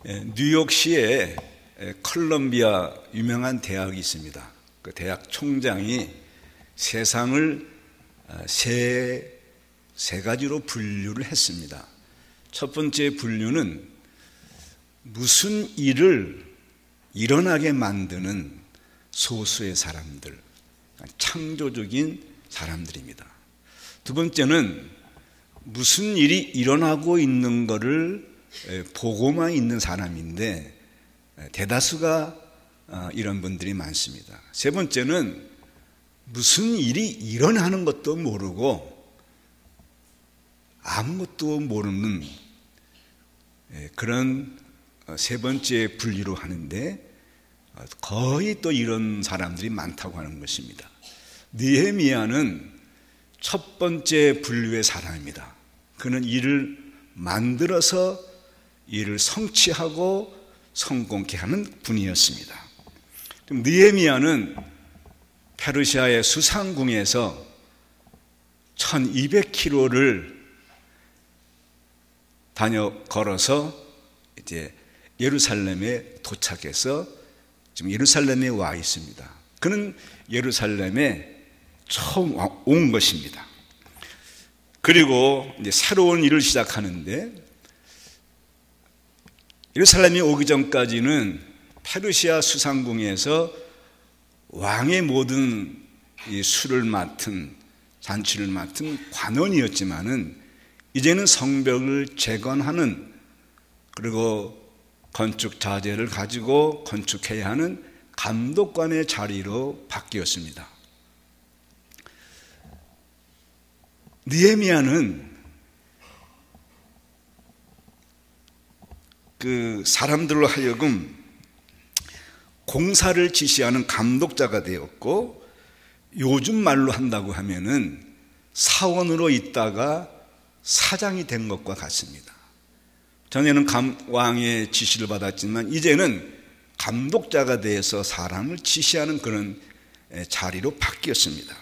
뉴욕시에 컬럼비아 유명한 대학이 있습니다. 그 대학 총장이 세상을 세 가지로 분류를 했습니다. 첫 번째 분류는 무슨 일을 일어나게 만드는 소수의 사람들, 창조적인 사람들입니다. 두 번째는 무슨 일이 일어나고 있는 것을 보고만 있는 사람인데 대다수가 이런 분들이 많습니다. 세 번째는 무슨 일이 일어나는 것도 모르고 아무것도 모르는 그런 세 번째 분류로 하는데 거의 또 이런 사람들이 많다고 하는 것입니다. 느헤미야는 첫 번째 분류의 사람입니다. 그는 일을 만들어서 일을 성취하고 성공케 하는 분이었습니다. 느헤미야는 페르시아의 수상궁에서 1200km를 걸어서 이제 예루살렘에 도착해서 지금 예루살렘에 와 있습니다. 그는 예루살렘에 처음 온 것입니다. 그리고 이제 새로운 일을 시작하는데 예루살렘에 오기 전까지는 페르시아 수상궁에서 왕의 모든 이 술을 맡은 잔치를 맡은 관원이었지만은 이제는 성벽을 재건하는 그리고 건축 자재를 가지고 건축해야 하는 감독관의 자리로 바뀌었습니다. 느헤미야는 그 사람들로 하여금 공사를 지시하는 감독자가 되었고, 요즘 말로 한다고 하면은 사원으로 있다가 사장이 된 것과 같습니다. 전에는 왕의 지시를 받았지만 이제는 감독자가 돼서 사람을 지시하는 그런 자리로 바뀌었습니다.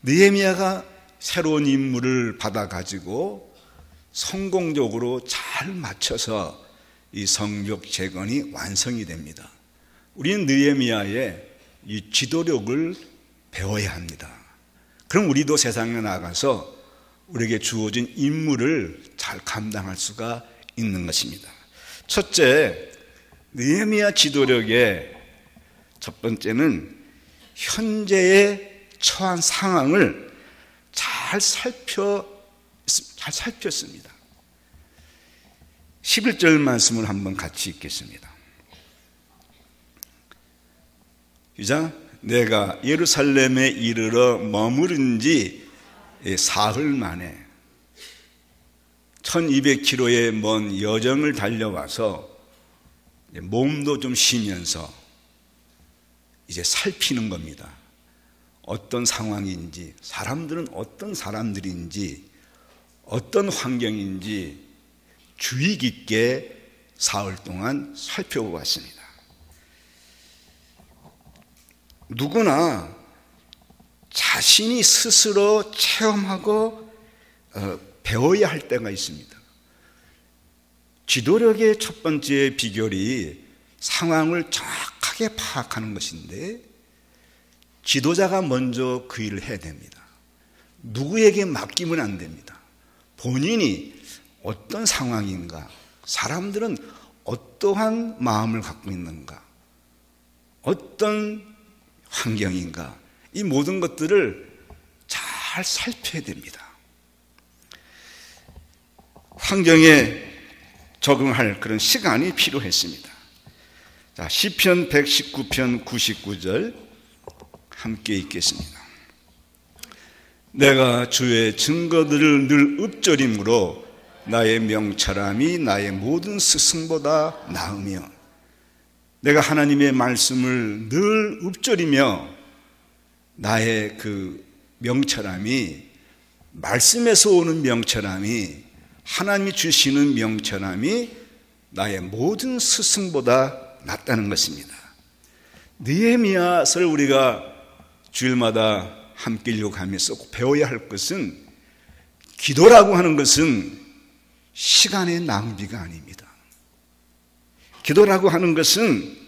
느헤미야가 새로운 임무를 받아가지고 성공적으로 잘 맞춰서 이 성벽 재건이 완성이 됩니다. 우리는 느헤미야의 이 지도력을 배워야 합니다. 그럼 우리도 세상에 나가서 우리에게 주어진 임무를 잘 감당할 수가 있는 것입니다. 첫째, 느헤미야 지도력의 첫 번째는 현재의 처한 상황을 잘 살폈습니다. 11절 말씀을 한번 같이 읽겠습니다. 시작. 내가 예루살렘에 이르러 머무른 지 사흘 만에 1200km의 먼 여정을 달려와서 몸도 좀 쉬면서 이제 살피는 겁니다. 어떤 상황인지, 사람들은 어떤 사람들인지, 어떤 환경인지 주의 깊게 사흘 동안 살펴보았습니다. 누구나 자신이 스스로 체험하고 배워야 할 때가 있습니다. 지도력의 첫 번째 비결이 상황을 정확하게 파악하는 것인데, 지도자가 먼저 그 일을 해야 됩니다. 누구에게 맡기면 안 됩니다. 본인이 어떤 상황인가, 사람들은 어떠한 마음을 갖고 있는가, 어떤 환경인가, 이 모든 것들을 잘 살펴야 됩니다. 환경에 적응할 그런 시간이 필요했습니다. 자, 시편 119편 99절 함께 읽겠습니다. 내가 주의 증거들을 늘 읊조림으로 나의 명철함이 나의 모든 스승보다 나으며, 내가 하나님의 말씀을 늘 읊조리며 나의 그 명철함이, 말씀에서 오는 명철함이, 하나님이 주시는 명철함이 나의 모든 스승보다 낫다는 것입니다. 느헤미야서를 우리가 주일마다 함께 읽어가면서 배워야 할 것은, 기도라고 하는 것은 시간의 낭비가 아닙니다. 기도라고 하는 것은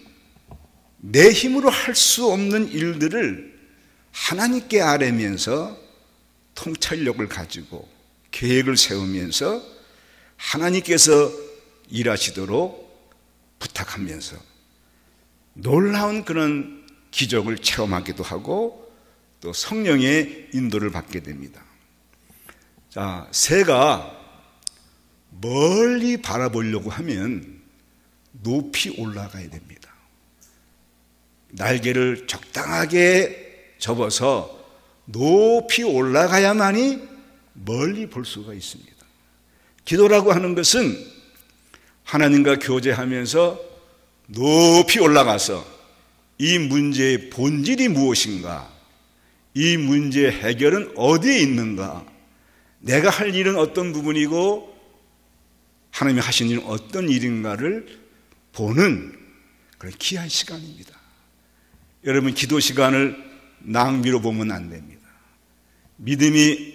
내 힘으로 할 수 없는 일들을 하나님께 아뢰면서 통찰력을 가지고 계획을 세우면서 하나님께서 일하시도록 부탁하면서 놀라운 그런 기적을 체험하기도 하고 또 성령의 인도를 받게 됩니다. 자, 새가 멀리 바라보려고 하면 높이 올라가야 됩니다. 날개를 적당하게 접어서 높이 올라가야만이 멀리 볼 수가 있습니다. 기도라고 하는 것은 하나님과 교제하면서 높이 올라가서 이 문제의 본질이 무엇인가, 이 문제의 해결은 어디에 있는가, 내가 할 일은 어떤 부분이고 하나님이 하신 일은 어떤 일인가를 보는 그런 귀한 시간입니다. 여러분, 기도 시간을 낭비로 보면 안 됩니다. 믿음이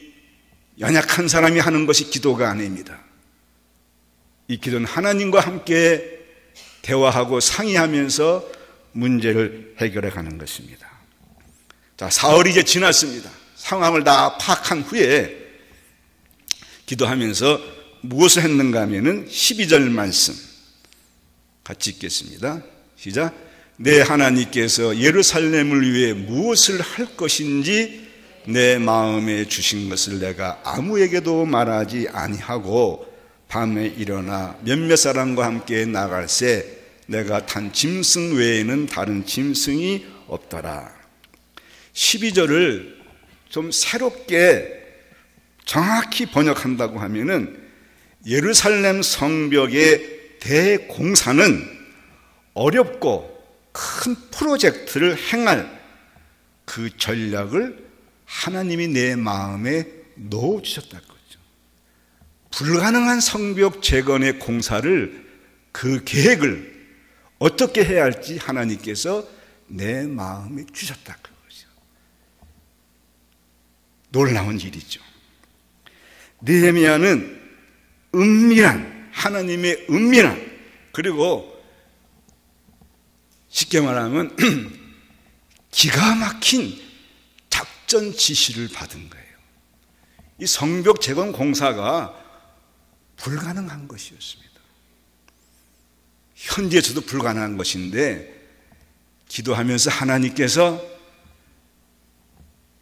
연약한 사람이 하는 것이 기도가 아닙니다. 이 기도는 하나님과 함께 대화하고 상의하면서 문제를 해결해 가는 것입니다. 자, 사흘이 이제 지났습니다. 상황을 다 파악한 후에 기도하면서 무엇을 했는가 하면은 12절 말씀 같이 읽겠습니다. 시작. 내 하나님께서 예루살렘을 위해 무엇을 할 것인지 내 마음에 주신 것을 내가 아무에게도 말하지 아니하고 밤에 일어나 몇몇 사람과 함께 나갈새 내가 탄 짐승 외에는 다른 짐승이 없더라. 12절을 좀 새롭게 정확히 번역한다고 하면은 예루살렘 성벽의 대공사는 어렵고 큰 프로젝트를 행할 그 전략을 하나님이 내 마음에 넣어주셨다는 거죠. 불가능한 성벽 재건의 공사를, 그 계획을 어떻게 해야 할지 하나님께서 내 마음에 주셨다는 거죠. 놀라운 일이죠. 느헤미야는 은밀한, 하나님의 은밀한, 그리고 쉽게 말하면 기가 막힌 작전 지시를 받은 거예요. 이 성벽 재건 공사가 불가능한 것이었습니다. 현지에서도 불가능한 것인데 기도하면서 하나님께서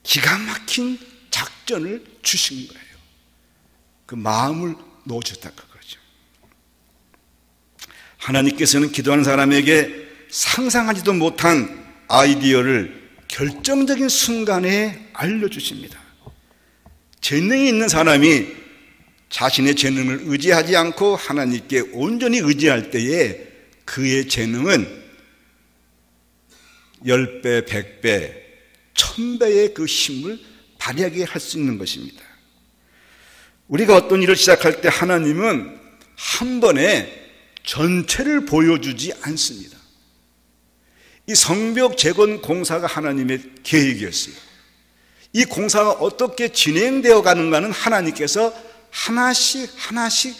기가 막힌 작전을 주신 거예요. 그 마음을 놓으셨다 그거죠. 하나님께서는 기도하는 사람에게 상상하지도 못한 아이디어를 결정적인 순간에 알려주십니다. 재능이 있는 사람이 자신의 재능을 의지하지 않고 하나님께 온전히 의지할 때에 그의 재능은 10배, 100배, 1000배의 그 힘을 발휘하게 할 수 있는 것입니다. 우리가 어떤 일을 시작할 때 하나님은 한 번에 전체를 보여주지 않습니다. 이 성벽 재건 공사가 하나님의 계획이었어요. 이 공사가 어떻게 진행되어 가는가는 하나님께서 하나씩 하나씩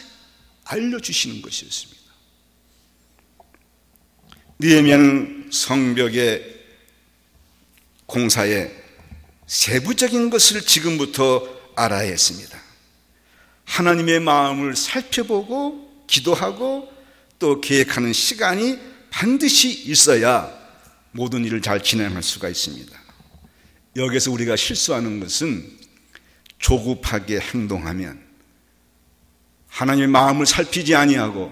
알려주시는 것이었습니다. 느헤미야는 성벽의 공사의 세부적인 것을 지금부터 알아야 했습니다. 하나님의 마음을 살펴보고 기도하고 또 계획하는 시간이 반드시 있어야 모든 일을 잘 진행할 수가 있습니다. 여기서 우리가 실수하는 것은 조급하게 행동하면, 하나님의 마음을 살피지 아니하고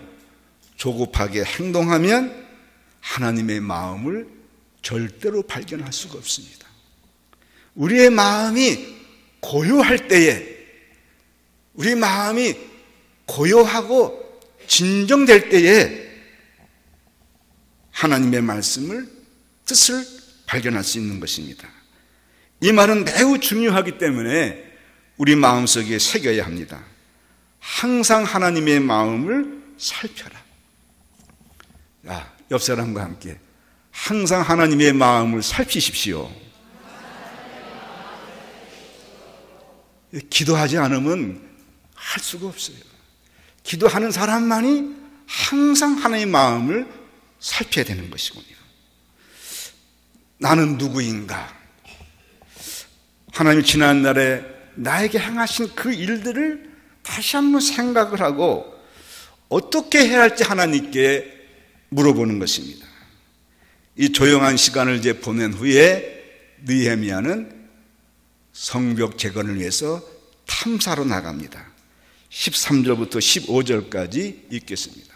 조급하게 행동하면 하나님의 마음을 절대로 발견할 수가 없습니다. 우리의 마음이 고요할 때에, 우리 마음이 고요하고 진정될 때에 하나님의 말씀을, 뜻을 발견할 수 있는 것입니다. 이 말은 매우 중요하기 때문에 우리 마음속에 새겨야 합니다. 항상 하나님의 마음을 살펴라. 자, 옆 사람과 함께 항상 하나님의 마음을 살피십시오. 기도하지 않으면 할 수가 없어요. 기도하는 사람만이 항상 하나님의 마음을 살펴야 되는 것이군요. 나는 누구인가? 하나님 지난날에 나에게 행하신 그 일들을 다시 한번 생각을 하고 어떻게 해야 할지 하나님께 물어보는 것입니다. 이 조용한 시간을 이제 보낸 후에 느헤미야는 성벽 재건을 위해서 탐사로 나갑니다. 13절부터 15절까지 읽겠습니다.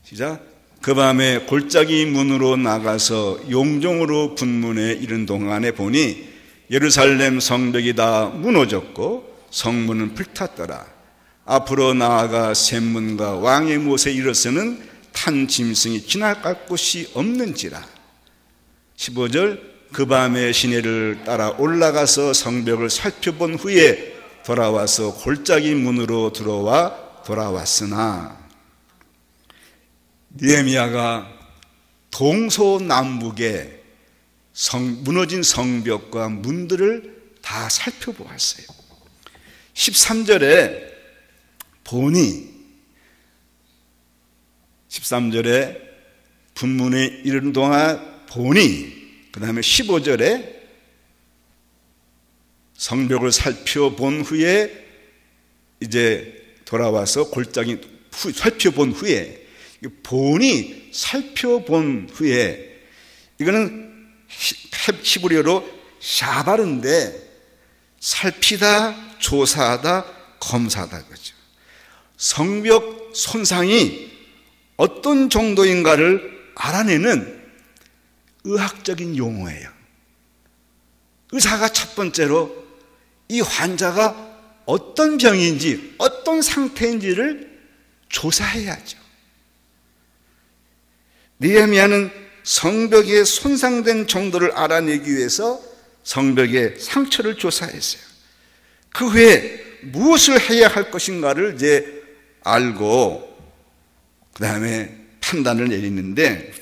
시작. 그 밤에 골짜기 문으로 나가서 용종으로 분문에 이른 동안에 보니 예루살렘 성벽이 다 무너졌고 성문은 불탔더라. 앞으로 나아가 샘문과 왕의 못에 이르러서는 탄 짐승이 지나갈 곳이 없는지라. 15절. 그 밤에 시내를 따라 올라가서 성벽을 살펴본 후에 돌아와서 골짜기 문으로 들어와 돌아왔으나, 느헤미야가 동서남북의 무너진 성벽과 문들을 다 살펴보았어요. 13절에 보니, 13절에 분문에 이르는 동안 보니, 그 다음에 15절에 성벽을 살펴본 후에 이제 돌아와서 골짜기 살펴본 후에, 보니 살펴본 후에, 이거는 히브리어로 샤바르인데 살피다, 조사하다, 검사하다 그죠. 성벽 손상이 어떤 정도인가를 알아내는 의학적인 용어예요. 의사가 첫 번째로 이 환자가 어떤 병인지, 어떤 상태인지를 조사해야죠. 느헤미야는 성벽에 손상된 정도를 알아내기 위해서 성벽의 상처를 조사했어요. 그 후에 무엇을 해야 할 것인가를 이제 알고 그 다음에 판단을 내리는데,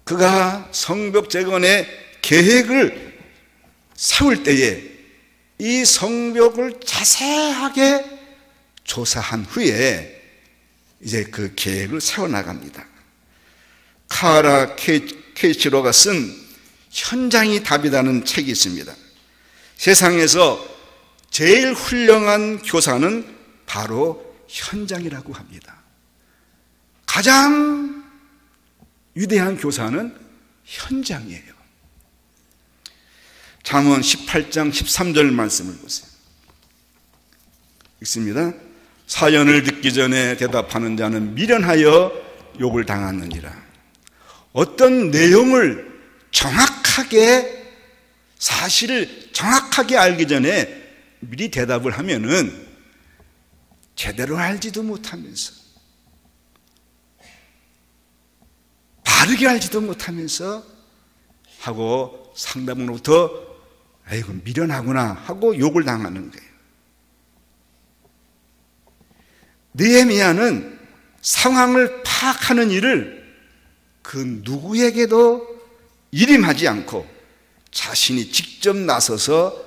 그가 성벽 재건의 계획을 세울 때에 이 성벽을 자세하게 조사한 후에 이제 그 계획을 세워나갑니다. 카라 케이치로가 쓴 현장이 답이라는 책이 있습니다. 세상에서 제일 훌륭한 교사는 바로 현장이라고 합니다. 가장 위대한 교사는 현장이에요. 잠언 18장 13절 말씀을 보세요. 읽습니다. 사연을 듣기 전에 대답하는 자는 미련하여 욕을 당하느니라. 어떤 내용을 정확하게, 사실을 정확하게 알기 전에 미리 대답을 하면은 제대로 알지도 못하면서, 바르게 알지도 못하면서 하고 상대방으로부터 아이고 미련하구나 하고 욕을 당하는 거예요. 느헤미야는 상황을 파악하는 일을 그 누구에게도 일임하지 않고 자신이 직접 나서서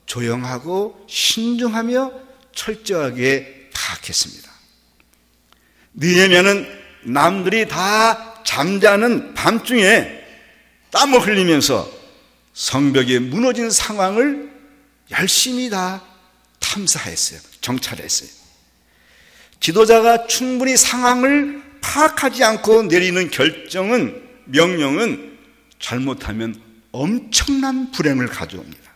조용하고 신중하며 철저하게 파악했습니다. 느헤미야는 남들이 다 잠자는 밤중에 땀을 흘리면서 성벽이 무너진 상황을 열심히 다 탐사했어요. 정찰했어요. 지도자가 충분히 상황을 파악하지 않고 내리는 결정은, 명령은 잘못하면 엄청난 불행을 가져옵니다.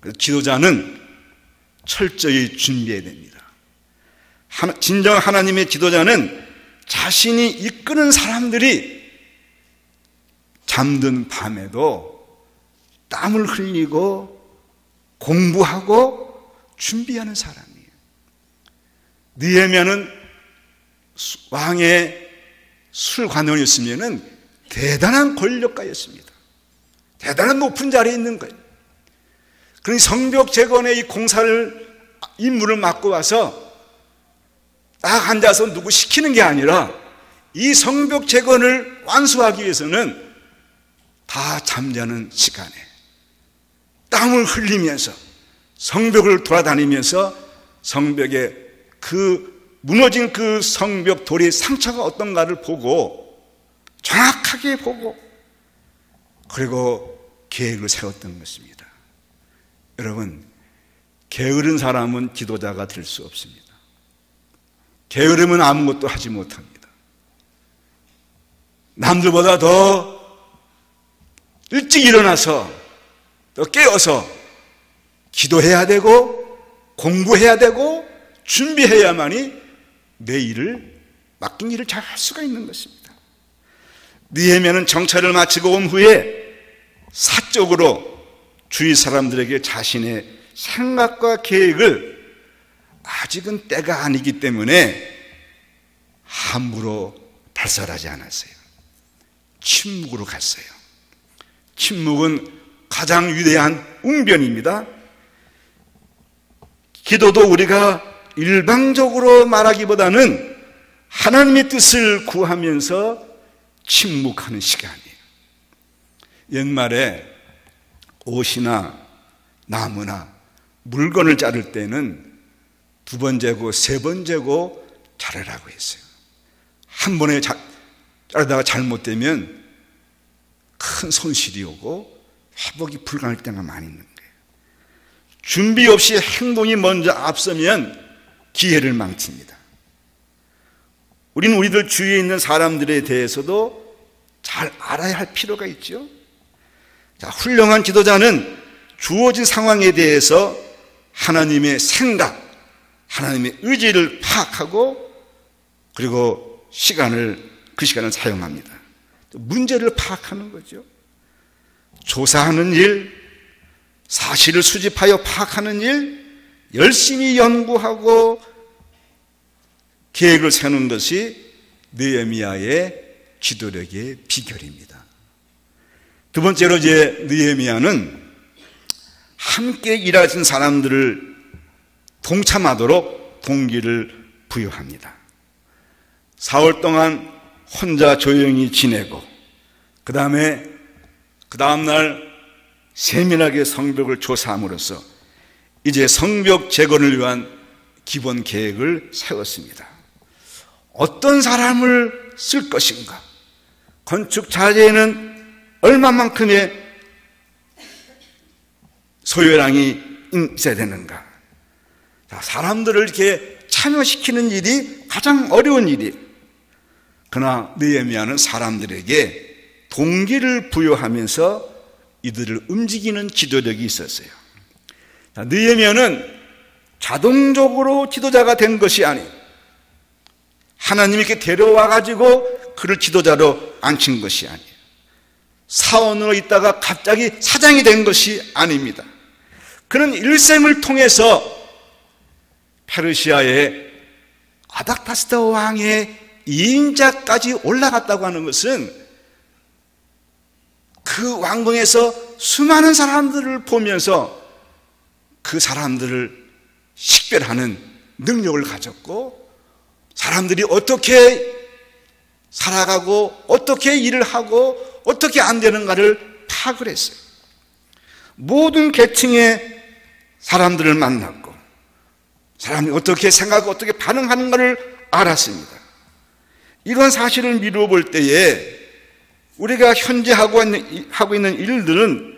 그래서 지도자는 철저히 준비해야 됩니다. 진정 하나님의 지도자는 자신이 이끄는 사람들이 잠든 밤에도 땀을 흘리고 공부하고 준비하는 사람이에요. 느헤미야는 왕의 술관원이었으면 대단한 권력가였습니다. 대단한 높은 자리에 있는 거예요. 그러니 성벽 재건의 이 공사를, 임무를 맡고 와서 딱 앉아서 누구 시키는 게 아니라 이 성벽 재건을 완수하기 위해서는 다 잠자는 시간에 땀을 흘리면서 성벽을 돌아다니면서 성벽의 그 무너진 그 성벽 돌의 상처가 어떤가를 보고, 정확하게 보고, 그리고 계획을 세웠던 것입니다. 여러분, 게으른 사람은 지도자가 될 수 없습니다. 게으르면 아무것도 하지 못합니다. 남들보다 더 일찍 일어나서, 더 깨어서 기도해야 되고, 공부해야 되고, 준비해야만이 내 일을, 맡긴 일을 잘 할 수가 있는 것입니다. 느헤미야는 정찰을 마치고 온 후에 사적으로 주위 사람들에게 자신의 생각과 계획을, 아직은 때가 아니기 때문에 함부로 발설하지 않았어요. 침묵으로 갔어요. 침묵은 가장 위대한 웅변입니다. 기도도 우리가 일방적으로 말하기보다는 하나님의 뜻을 구하면서 침묵하는 시간이에요. 옛말에 옷이나 나무나 물건을 자를 때는 2번 재고 3번 재고 자르라고 했어요. 한 번에 자르다가 잘못되면 큰 손실이 오고 회복이 불가능할 때가 많이 있는 거예요. 준비 없이 행동이 먼저 앞서면 기회를 망칩니다. 우리는 우리들 주위에 있는 사람들에 대해서도 잘 알아야 할 필요가 있죠. 자, 훌륭한 지도자는 주어진 상황에 대해서 하나님의 생각, 하나님의 의지를 파악하고, 그리고 그 시간을 사용합니다. 문제를 파악하는 거죠. 조사하는 일, 사실을 수집하여 파악하는 일, 열심히 연구하고 계획을 세우는 것이 느헤미야의 지도력의 비결입니다. 두 번째로 이제 느헤미야는 함께 일하신 사람들을 동참하도록 동기를 부여합니다. 4월 동안 혼자 조용히 지내고, 그 다음날 세밀하게 성벽을 조사함으로써 이제 성벽 재건을 위한 기본 계획을 세웠습니다. 어떤 사람을 쓸 것인가? 건축 자재에는 얼마만큼의 소요량이 있어야 되는가? 자, 사람들을 이렇게 참여시키는 일이 가장 어려운 일이에요. 그러나 느헤미야는 사람들에게 동기를 부여하면서 이들을 움직이는 지도력이 있었어요. 자, 느헤미야는 자동적으로 지도자가 된 것이 아니에요. 하나님이 이렇게 데려와 가지고 그를 지도자로 앉힌 것이 아니에요. 사원으로 있다가 갑자기 사장이 된 것이 아닙니다. 그는 일생을 통해서 페르시아의 아닥타스다 왕의 2인자까지 올라갔다고 하는 것은 그 왕궁에서 수많은 사람들을 보면서 그 사람들을 식별하는 능력을 가졌고, 사람들이 어떻게 살아가고 어떻게 일을 하고 어떻게 안 되는가를 파악을 했어요. 모든 계층의 사람들을 만났고, 사람이 어떻게 생각하고 어떻게 반응하는가를 알았습니다. 이런 사실을 미루어 볼 때에 우리가 현재 하고 있는 일들은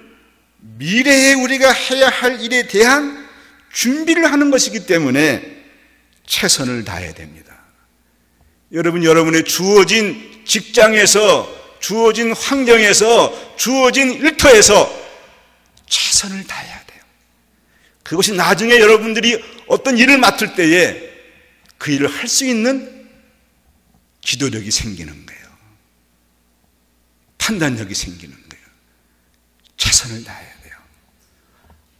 미래에 우리가 해야 할 일에 대한 준비를 하는 것이기 때문에 최선을 다해야 됩니다. 여러분, 여러분의 주어진 직장에서, 주어진 환경에서, 주어진 일터에서 최선을 다해야 돼요. 그것이 나중에 여러분들이 어떤 일을 맡을 때에 그 일을 할 수 있는 기도력이 생기는 거예요. 판단력이 생기는 거예요. 최선을 다해야 돼요.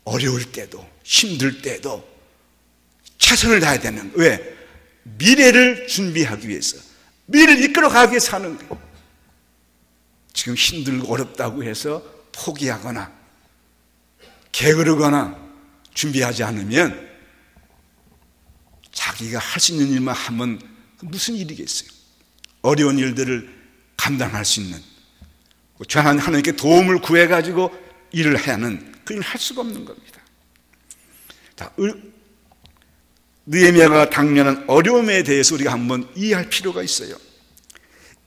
어려울 때도, 힘들 때도 최선을 다해야 되는 거예요. 왜? 미래를 준비하기 위해서, 미래를 이끌어가기 위해서 하는 거예요. 지금 힘들고 어렵다고 해서 포기하거나 게으르거나 준비하지 않으면 자기가 할 수 있는 일만 하면 무슨 일이겠어요? 어려운 일들을 감당할 수 있는, 하나님께 도움을 구해가지고 일을 해야 하는 그 일을 할 수가 없는 겁니다. 자, 느헤미야가 당면한 어려움에 대해서 우리가 한번 이해할 필요가 있어요.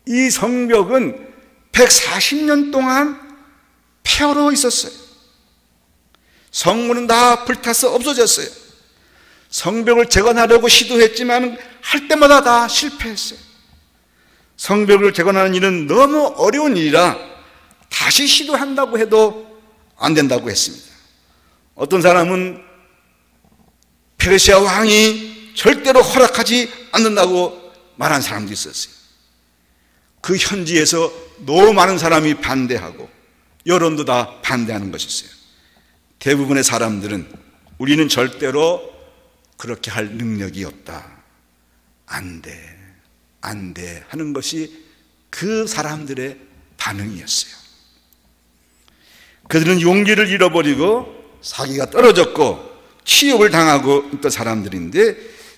이 성벽은 140년 동안 폐허로 있었어요. 성문은 다 불타서 없어졌어요. 성벽을 재건하려고 시도했지만 할 때마다 다 실패했어요. 성벽을 재건하는 일은 너무 어려운 일이라 다시 시도한다고 해도 안 된다고 했습니다. 어떤 사람은 페르시아 왕이 절대로 허락하지 않는다고 말한 사람도 있었어요. 그 현지에서 너무 많은 사람이 반대하고 여론도 다 반대하는 것이었어요. 대부분의 사람들은 우리는 절대로 그렇게 할 능력이 없다, 안 돼 하는 것이 그 사람들의 반응이었어요. 그들은 용기를 잃어버리고 사기가 떨어졌고 취업을 당하고 있던 사람들인데,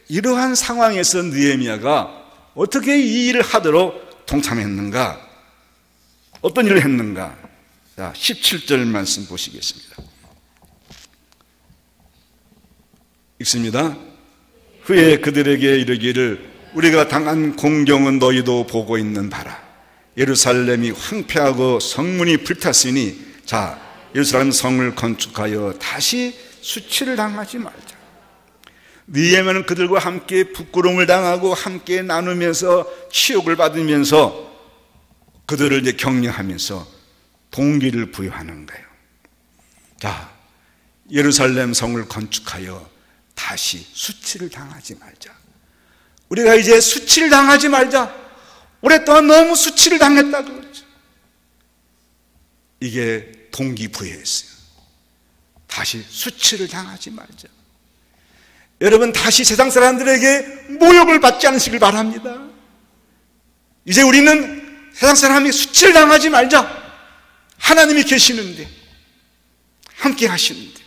이러한 상황에서 느헤미야가 어떻게 이 일을 하도록 동참했는가, 어떤 일을 했는가. 자, 17절 말씀 보시겠습니다. 읽습니다. 후에 그들에게 이르기를 우리가 당한 공경은 너희도 보고 있는 바라. 예루살렘이 황폐하고 성문이 불탔으니 자, 예루살렘 성을 건축하여 다시 수치를 당하지 말자. 느헤미야는 그들과 함께 부끄러움을 당하고 함께 나누면서 치욕을 받으면서 그들을 이제 격려하면서 동기를 부여하는 거예요. 자, 예루살렘 성을 건축하여 다시 수치를 당하지 말자. 우리가 이제 수치를 당하지 말자. 오랫동안 너무 수치를 당했다고 그러죠. 이게 동기부여였어요. 다시 수치를 당하지 말자. 여러분, 다시 세상 사람들에게 모욕을 받지 않으시길 바랍니다. 이제 우리는 세상 사람이 수치를 당하지 말자. 하나님이 계시는데, 함께 하시는데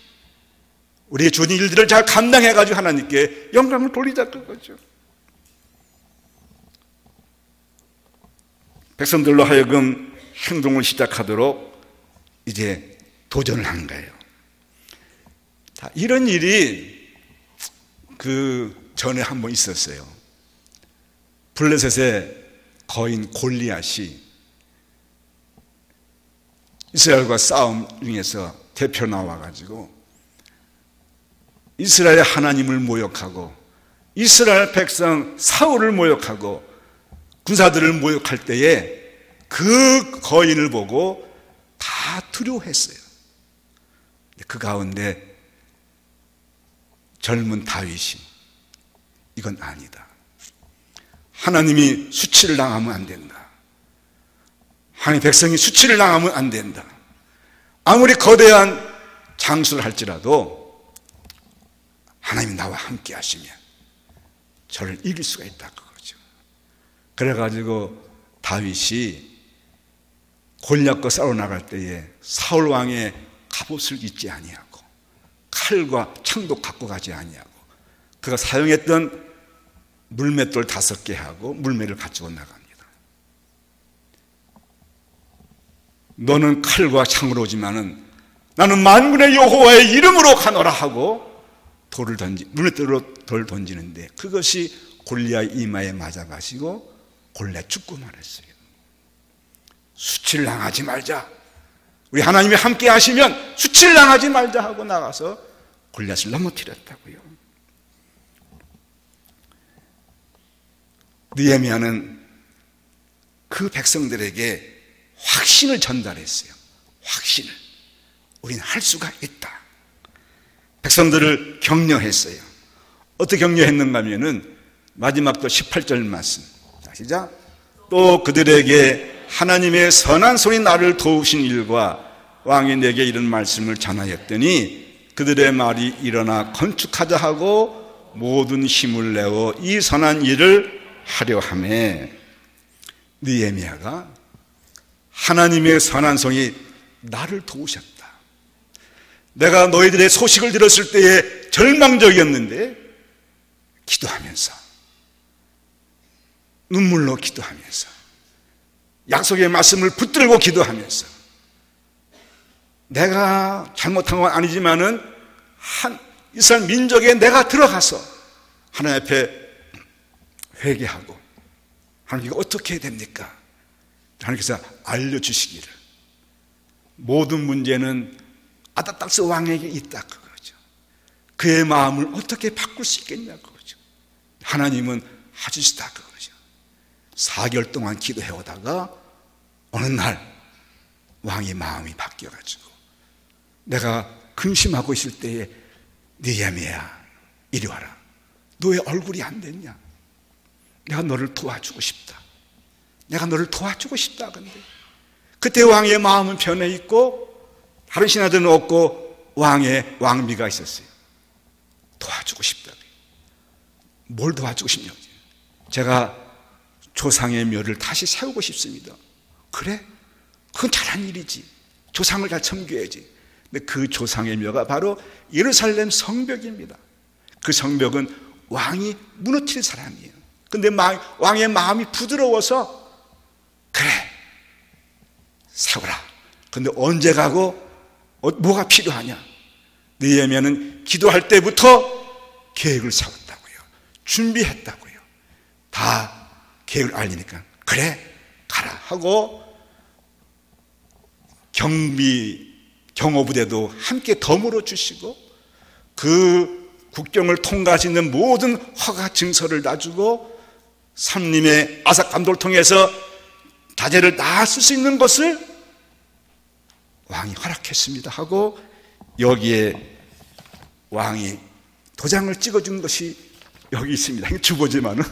우리의 주어진 일들을 잘 감당해가지고 하나님께 영광을 돌리자 그거죠. 백성들로 하여금 행동을 시작하도록 이제 도전을 한 거예요. 자, 이런 일이 그 전에 한 번 있었어요. 블레셋의 거인 골리앗이 이스라엘과 싸움 중에서 대표 나와가지고 이스라엘의 하나님을 모욕하고 이스라엘 백성 사울을 모욕하고 군사들을 모욕할 때에 그 거인을 보고 다 두려워했어요. 그 가운데 젊은 다윗이 이건 아니다. 하나님이 수치를 당하면 안 된다. 하나님 백성이 수치를 당하면 안 된다. 아무리 거대한 장수를 할지라도 하나님이 나와 함께 하시면 저를 이길 수가 있다 그거죠. 그래가지고 다윗이 골리앗과 싸워 나갈 때에 사울 왕의 갑옷을 입지 아니하고 칼과 창도 갖고 가지 아니하고 그가 사용했던 물맷돌 5개 하고 물매를 가지고 나갑니다. 너는 칼과 창으로 오지만은 나는 만군의 여호와의 이름으로 가노라 하고 돌을 물맷돌로 돌 던지는데 그것이 골리앗 이마에 맞아가시고 골리앗 죽고 말았어요. 수치를 당하지 말자. 우리 하나님이 함께 하시면 수치를 당하지 말자 하고 나가서 골리앗을 넘어뜨렸다고요. 느헤미야는 그 백성들에게 확신을 전달했어요. 확신을. 우리는 할 수가 있다. 백성들을 격려했어요. 어떻게 격려했는가 하면은 마지막도 18절 말씀. 자, 시작. 또 그들에게 하나님의 선한 손이 나를 도우신 일과 왕이 내게 이런 말씀을 전하였더니 그들의 말이 일어나 건축하자 하고 모든 힘을 내어 이 선한 일을 하려 하매 느헤미야가 하나님의 선한 손이 나를 도우셨다. 내가 너희들의 소식을 들었을 때에 절망적이었는데 기도하면서 눈물로 기도하면서 약속의 말씀을 붙들고 기도하면서 내가 잘못한 건 아니지만은 이스라엘 민족에 내가 들어가서 하나님 앞에 회개하고 하나님 이거 어떻게 해야 됩니까? 하나님께서 알려주시기를 모든 문제는 아닥닥스 왕에게 있다 그거죠. 그의 마음을 어떻게 바꿀 수 있겠냐 그거죠. 하나님은 해주시다 그거죠. 4개월 동안 기도해오다가 어느 날 왕의 마음이 바뀌어가지고 내가 근심하고 있을 때에 느헤미야야 이리 와라. 너의 얼굴이 안 됐냐? 내가 너를 도와주고 싶다. 내가 너를 도와주고 싶다. 근데 그때 왕의 마음은 변해 있고 다른 신하들은 없고 왕의 왕비가 있었어요. 도와주고 싶다. 뭘 도와주고 싶냐고. 제가 조상의 묘를 다시 세우고 싶습니다. 그래? 그건 잘한 일이지. 조상을 잘 섬겨야지. 근데 그 조상의 묘가 바로 예루살렘 성벽입니다. 그 성벽은 왕이 무너뜨린 사람이에요. 근데 왕의 마음이 부드러워서 그래 세워라. 근데 언제 가고 뭐가 필요하냐? 느헤미야는 기도할 때부터 계획을 세웠다고요. 준비했다고요. 다 계획을 알리니까 그래 가라 하고 경호부대도 함께 덤으로 주시고 그 국경을 통과할 수 있는 모든 허가 증서를 놔주고 삼림의 아삭 감독을 통해서 자재를 다 쓸 수 있는 것을 왕이 허락했습니다 하고 여기에 왕이 도장을 찍어준 것이 여기 있습니다. 이게 주보지만은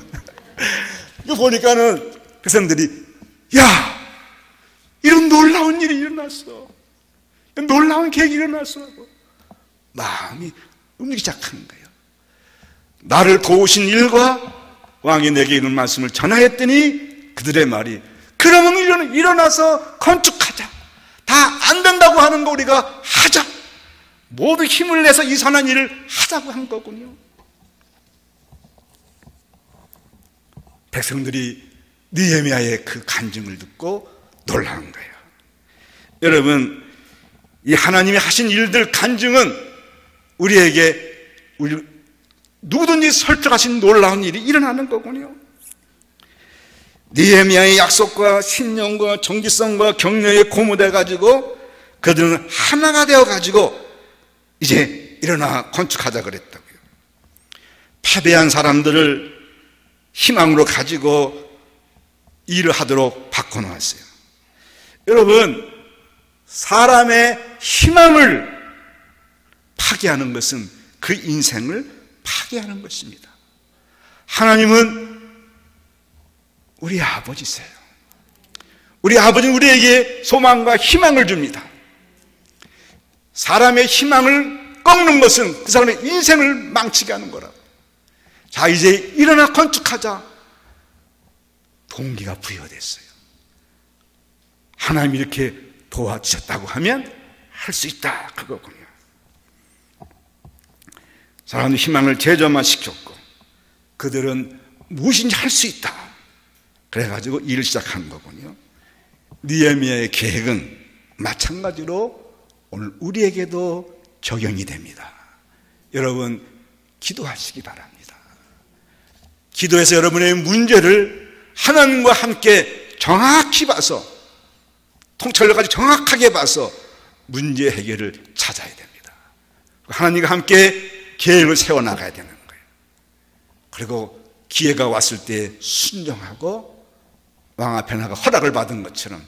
이거 보니까는 그 사람들이 야 이런 놀라운 일이 일어났어. 놀라운 계획이 일어났어. 마음이 움직이기 시작하는 거예요. 나를 도우신 일과 왕이 내게 이런 말씀을 전하였더니 그들의 말이 그러면 일어나서 건축하자. 다 안 된다고 하는 거 우리가 하자. 모두 힘을 내서 이 선한 일을 하자고 한 거군요. 백성들이 느헤미야의 그 간증을 듣고 놀라는 거예요. 여러분, 이 하나님이 하신 일들 간증은 우리에게 누구든지 설득하신 놀라운 일이 일어나는 거군요. 느헤미야의 약속과 신념과 정기성과 격려에 고무돼 가지고 그들은 하나가 되어 가지고 이제 일어나 건축하자 그랬다고요. 패배한 사람들을 희망으로 가지고 일을 하도록 바꿔놓았어요. 여러분, 사람의 희망을 파괴하는 것은 그 인생을 파괴하는 것입니다. 하나님은 우리 아버지세요. 우리 아버지는 우리에게 소망과 희망을 줍니다. 사람의 희망을 꺾는 것은 그 사람의 인생을 망치게 하는 거라. 자, 이제 일어나 건축하자. 동기가 부여됐어요. 하나님이 이렇게 도와주셨다고 하면 할 수 있다 그거군요. 사람의 희망을 재점화시켰고 그들은 무엇인지 할 수 있다. 그래가지고 일을 시작한 거군요. 느헤미야의 계획은 마찬가지로 오늘 우리에게도 적용이 됩니다. 여러분, 기도하시기 바랍니다. 기도해서 여러분의 문제를 하나님과 함께 정확히 봐서 통찰력까지 정확하게 봐서 문제 해결을 찾아야 됩니다. 하나님과 함께 계획을 세워나가야 되는 거예요. 그리고 기회가 왔을 때 순종하고 왕 앞에 나가 허락을 받은 것처럼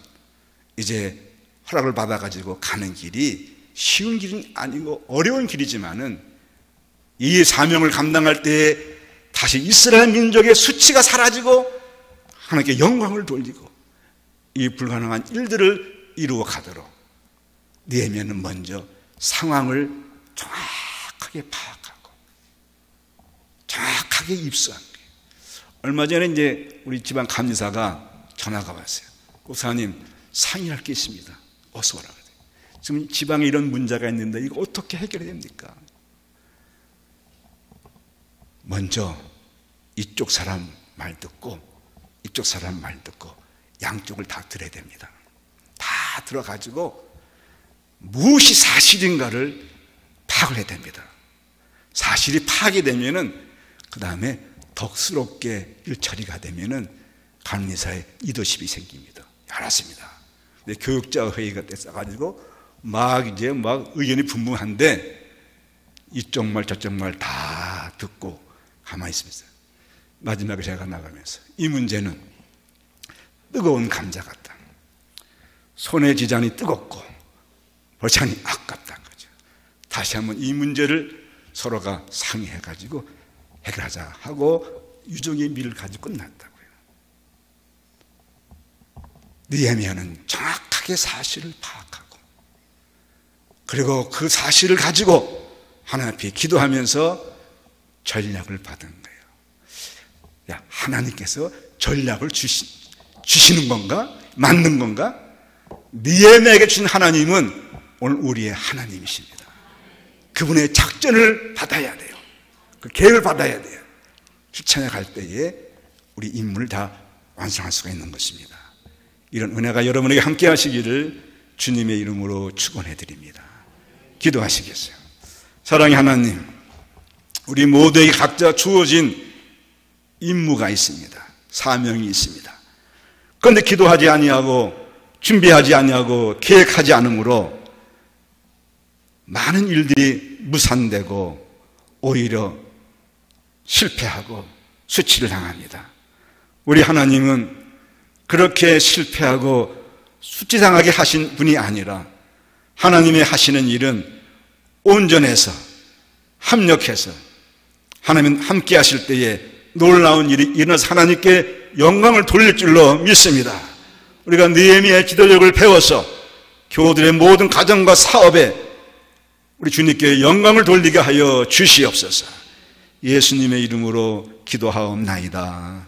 이제 허락을 받아가지고 가는 길이 쉬운 길은 아니고 어려운 길이지만은 이 사명을 감당할 때 다시 이스라엘 민족의 수치가 사라지고 하나님께 영광을 돌리고 이 불가능한 일들을 이루어 가도록 느헤미야는 먼저 상황을 정확하게 파악하고 정확하게 입수한 거예요. 얼마 전에 이제 우리 집안 감리사가 전화가 왔어요. 목사님, 상의할 게 있습니다. 어서 오라. 지금 지방에 이런 문제가 있는데 이거 어떻게 해결해야 됩니까? 먼저 이쪽 사람 말 듣고 이쪽 사람 말 듣고 양쪽을 다 들어야 됩니다. 다 들어가지고 무엇이 사실인가를 파악을 해야 됩니다. 사실이 파악이 되면은 그 다음에 덕스럽게 일처리가 되면은 감리사에 리더십이 생깁니다. 알았습니다. 근데 교육자 회의가 됐어가지고 막 의견이 분분한데 이쪽 말 저쪽 말 다 듣고 가만히 있습니다. 마지막에 제가 나가면서 이 문제는 뜨거운 감자 같다. 손의 지장이 뜨겁고 벌창이 아깝다는 거죠. 다시 한번 이 문제를 서로가 상의해가지고 해결하자 하고 유종의 미를 가지고 끝났다고요. 느헤미야는 정확하게 사실을 파악하고 그리고 그 사실을 가지고 하나님 앞에 기도하면서 전략을 받은 거예요. 야, 하나님께서 전략을 주시는 건가? 맞는 건가? 느헤미야에게 주신 하나님은 오늘 우리의 하나님이십니다. 그분의 작전을 받아야 돼요. 그 계획을 받아야 돼요. 실천에 갈 때에 우리 임무를 다 완성할 수가 있는 것입니다. 이런 은혜가 여러분에게 함께 하시기를 주님의 이름으로 축원해 드립니다. 기도하시겠어요? 사랑의 하나님, 우리 모두에게 각자 주어진 임무가 있습니다. 사명이 있습니다. 그런데 기도하지 아니하고 준비하지 아니하고 계획하지 않으므로 많은 일들이 무산되고 오히려 실패하고 수치를 당합니다. 우리 하나님은 그렇게 실패하고 수치당하게 하신 분이 아니라 하나님의 하시는 일은 온전해서 합력해서 하나님 함께 하실 때에 놀라운 일이 일어나서 하나님께 영광을 돌릴 줄로 믿습니다. 우리가 느헤미야의 기도력을 배워서 교우들의 모든 가정과 사업에 우리 주님께 영광을 돌리게 하여 주시옵소서. 예수님의 이름으로 기도하옵나이다.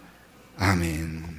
아멘.